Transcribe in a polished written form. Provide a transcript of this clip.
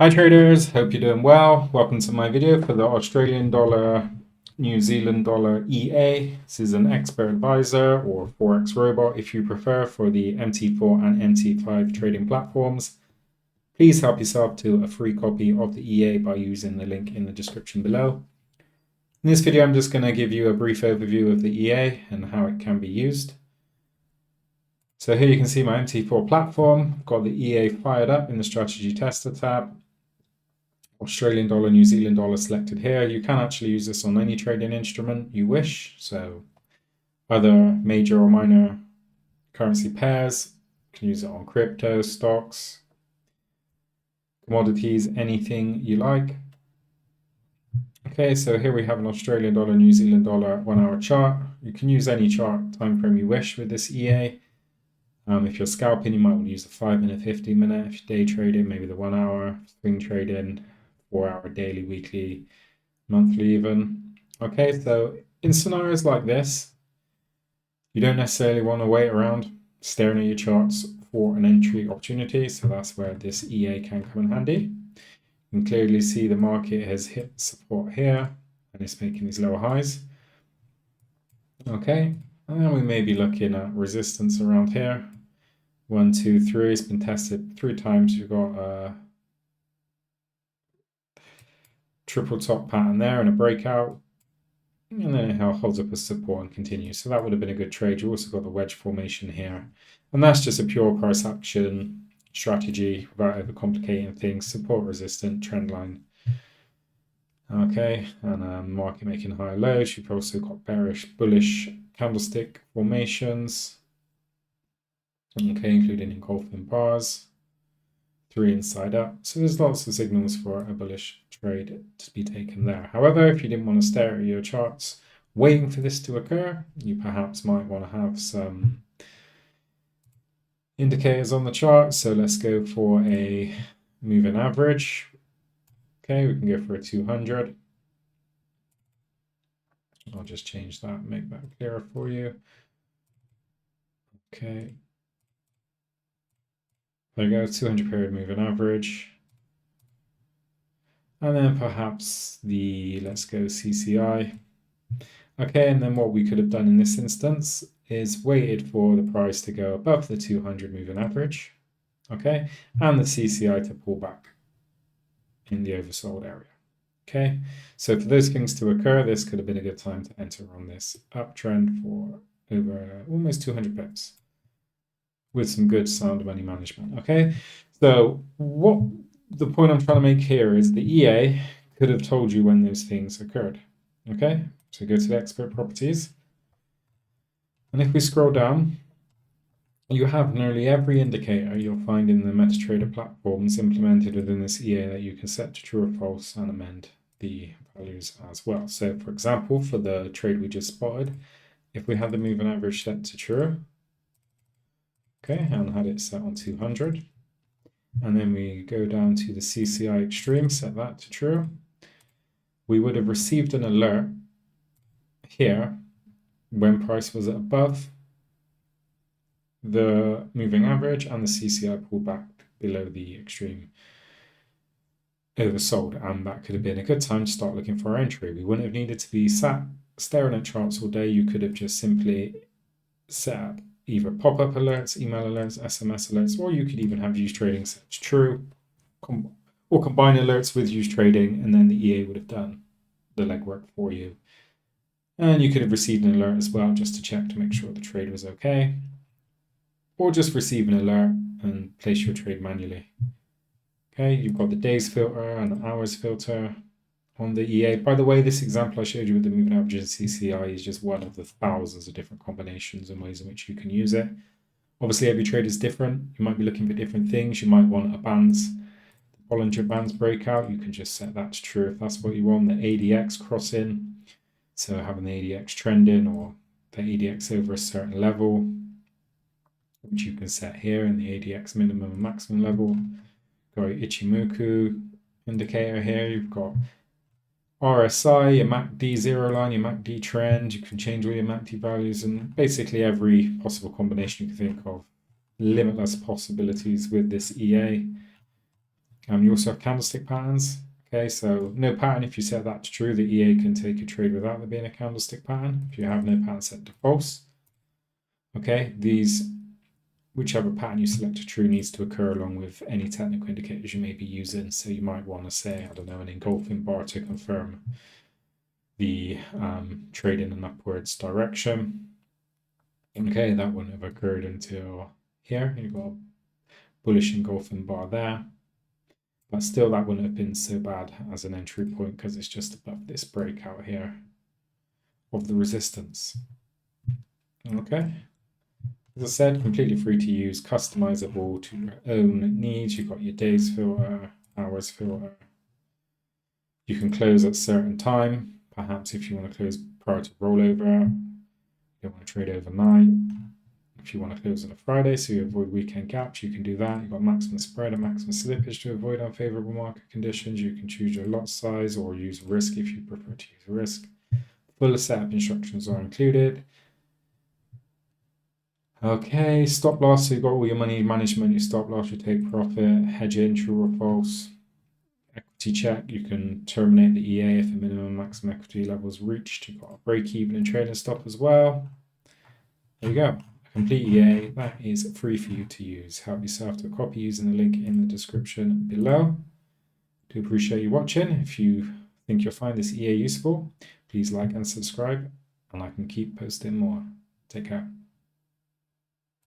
Hi traders, hope you're doing well. Welcome to my video for the Australian dollar, New Zealand dollar EA. This is an expert advisor or Forex Robot if you prefer for the MT4 and MT5 trading platforms. Please help yourself to a free copy of the EA by using the link in the description below. In this video, I'm just going to give you a brief overview of the EA and how it can be used. So here you can see my MT4 platform. I've got the EA fired up in the strategy tester tab. Australian dollar, New Zealand dollar selected here. You can actually use this on any trading instrument you wish. So other major or minor currency pairs. You can use it on crypto, stocks, commodities, anything you like. Okay, so here we have an Australian dollar, New Zealand dollar 1 hour chart. You can use any chart time frame you wish with this EA. If you're scalping, you might want to use the 5 minute, 15 minute. If you're day trading, maybe the 1 hour, swing trading, 4 hour, daily, weekly, monthly even. Okay, so in scenarios like this, you don't necessarily want to wait around staring at your charts for an entry opportunity. So that's where this EA can come in handy. You can clearly see the market has hit support here and it's making these lower highs. Okay, and then we may be looking at resistance around here. 1, 2, 3. It's been tested 3 times. You've got a triple top pattern there and a breakout, and then it holds up a support and continues. So that would have been a good trade. You also got the wedge formation here, and that's just a pure price action strategy without overcomplicating things. Support, resistant, trend line. Okay, and market making higher lows. You've also got bearish, bullish candlestick formations. Okay, including engulfing bars, 3 inside up. So there's lots of signals for a bullish trade to be taken there. However, if you didn't want to stare at your charts waiting for this to occur, you perhaps might want to have some indicators on the chart. So let's go for a moving average. Okay, we can go for a 200. I'll just change that, make that clearer for you. Okay. There we go, 200 period moving average. And then perhaps let's go CCI. Okay, and then what we could have done in this instance is waited for the price to go above the 200 moving average. Okay, and the CCI to pull back in the oversold area. Okay, so for those things to occur, this could have been a good time to enter on this uptrend for over almost 200 pips with some good sound money management. Okay, so what the point I'm trying to make here is the EA could have told you when those things occurred. Okay, so go to the expert properties, and if we scroll down, you have nearly every indicator you'll find in the MetaTrader platforms implemented within this EA that you can set to true or false and amend the values as well. So for example, for the trade we just spotted, if we had the moving average set to true, okay, and had it set on 200, and then we go down to the CCI extreme, set that to true, we would have received an alert here when price was above the moving average and the CCI pulled back below the extreme oversold, and that could have been a good time to start looking for our entry. We wouldn't have needed to be sat staring at charts all day. You could have just simply set up either pop-up alerts, email alerts, SMS alerts, or you could even have use trading set to true, or combine alerts with use trading, and then the EA would have done the legwork for you. And you could have received an alert as well just to check to make sure the trade was okay, or just receive an alert and place your trade manually. Okay, you've got the days filter and the hours filter on the EA. By the way, this example I showed you with the moving average and CCI is just one of the thousands of different combinations and ways in which you can use it. Obviously, every trade is different. You might be looking for different things. You might want a bands, Bollinger Bands breakout. You can just set that to true if that's what you want. The ADX crossing, so having the ADX trending or the ADX over a certain level, which you can set here in the ADX minimum and maximum level. Got your Ichimoku indicator here. You've got RSI, your MACD zero line, your MACD trend. You can change all your MACD values and basically every possible combination you can think of. Limitless possibilities with this EA. You also have candlestick patterns. Okay, so no pattern. If you set that to true, the EA can take a trade without there being a candlestick pattern. If you have no pattern set to false, okay, whichever pattern you select to true needs to occur along with any technical indicators you may be using. So you might want to say, I don't know, an engulfing bar to confirm the trade in an upwards direction. Okay, that wouldn't have occurred until here. You've got a bullish engulfing bar there. But still, that wouldn't have been so bad as an entry point because it's just above this breakout here of the resistance. Okay. As I said, completely free to use, customizable to your own needs. You've got your days filter, hours filter. You can close at a certain time. Perhaps if you want to close prior to rollover, you want to trade overnight. If you want to close on a Friday, so you avoid weekend gaps, you can do that. You've got maximum spread and maximum slippage to avoid unfavorable market conditions. You can choose your lot size or use risk if you prefer to use risk. Full setup instructions are included. Okay, stop loss. So you've got all your money management, your stop loss, your take profit, hedge in, true or false. Equity check, you can terminate the EA if the minimum and maximum equity level is reached. You've got a break even and trading stop as well. There you go. Complete EA, that is free for you to use. Help yourself to a copy using the link in the description below. Do appreciate you watching. If you think you'll find this EA useful, please like and subscribe, and I can keep posting more. Take care.